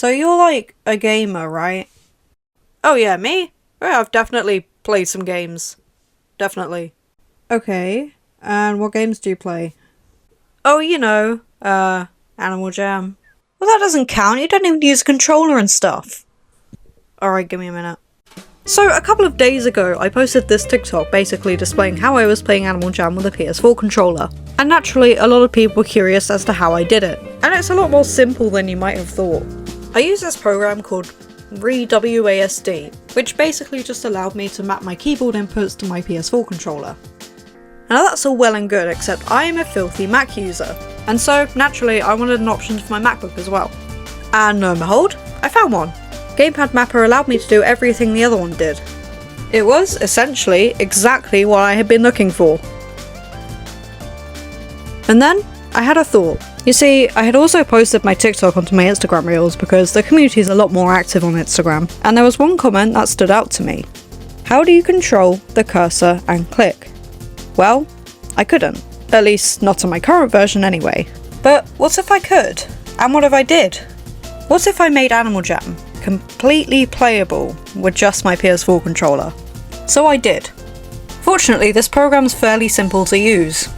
So you're like a gamer, right? Oh yeah, me? Yeah, I've definitely played some games. Definitely. Okay, and what games do you play? Oh, Animal Jam. Well, that doesn't count, you don't even use a controller and stuff. Alright, give me a minute. So, a couple of days ago, I posted this TikTok basically displaying how I was playing Animal Jam with a PS4 controller. And naturally, a lot of people were curious as to how I did it. And it's a lot more simple than you might have thought. I use this program called WASD, which basically just allowed me to map my keyboard inputs to my PS4 controller. Now that's all well and good, except I am a filthy Mac user, and so naturally I wanted an option for my MacBook as well. And lo and behold, I found one. Gamepad Mapper allowed me to do everything the other one did. It was, essentially, exactly what I had been looking for. And then, I had a thought. You see, I had also posted my TikTok onto my Instagram Reels because the community is a lot more active on Instagram, and there was one comment that stood out to me. How do you control the cursor and click? Well, I couldn't. At least not on my current version anyway. But what if I could? And what if I did? What if I made Animal Jam completely playable with just my PS4 controller? So I did. Fortunately, this program's fairly simple to use.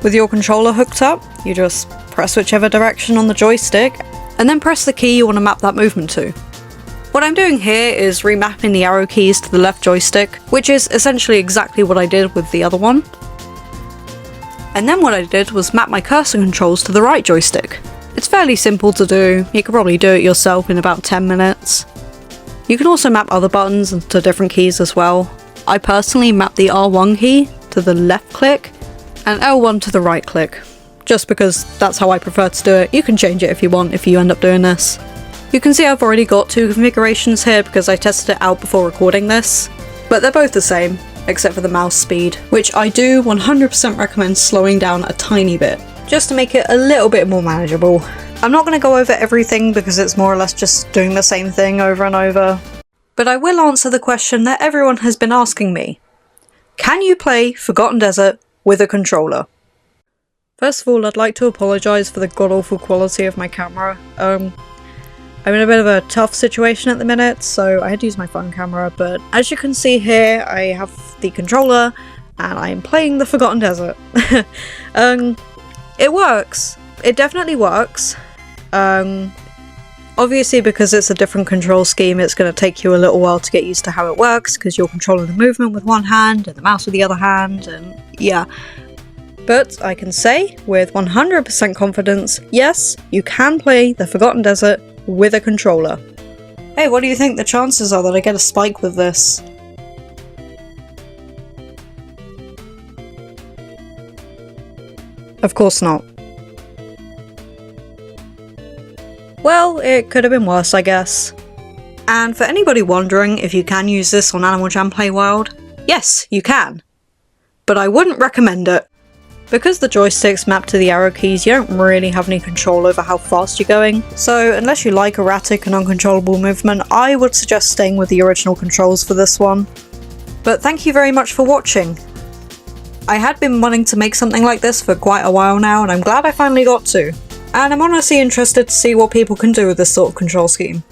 With your controller hooked up, you just press whichever direction on the joystick, and then press the key you want to map that movement to. What I'm doing here is remapping the arrow keys to the left joystick, which is essentially exactly what I did with the other one. And then what I did was map my cursor controls to the right joystick. It's fairly simple to do, you could probably do it yourself in about 10 minutes. You can also map other buttons to different keys as well. I personally mapped the R1 key to the left click, and L1 to the right click. Just because that's how I prefer to do it. You can change it if you want if you end up doing this. You can see I've already got two configurations here because I tested it out before recording this, but they're both the same, except for the mouse speed, which I do 100% recommend slowing down a tiny bit, just to make it a little bit more manageable. I'm not going to go over everything because it's more or less just doing the same thing over and over, but I will answer the question that everyone has been asking me. Can you play Forgotten Desert with a controller? First of all, I'd like to apologise for the god-awful quality of my camera. I'm in a bit of a tough situation at the minute, so I had to use my phone camera, but as you can see here, I have the controller, and I'm playing the Forgotten Desert. It works. It definitely works. Obviously, because it's a different control scheme, it's going to take you a little while to get used to how it works, because you're controlling the movement with one hand, and the mouse with the other hand, and yeah. But I can say, with 100% confidence, yes, you can play the Forgotten Desert with a controller. Hey, what do you think the chances are that I get a spike with this? Of course not. Well, it could have been worse, I guess. And for anybody wondering if you can use this on Animal Jam Play Wild, yes, you can. But I wouldn't recommend it. Because the joystick's mapped to the arrow keys, you don't really have any control over how fast you're going, so unless you like erratic and uncontrollable movement, I would suggest staying with the original controls for this one. But thank you very much for watching. I had been wanting to make something like this for quite a while now, and I'm glad I finally got to. And I'm honestly interested to see what people can do with this sort of control scheme.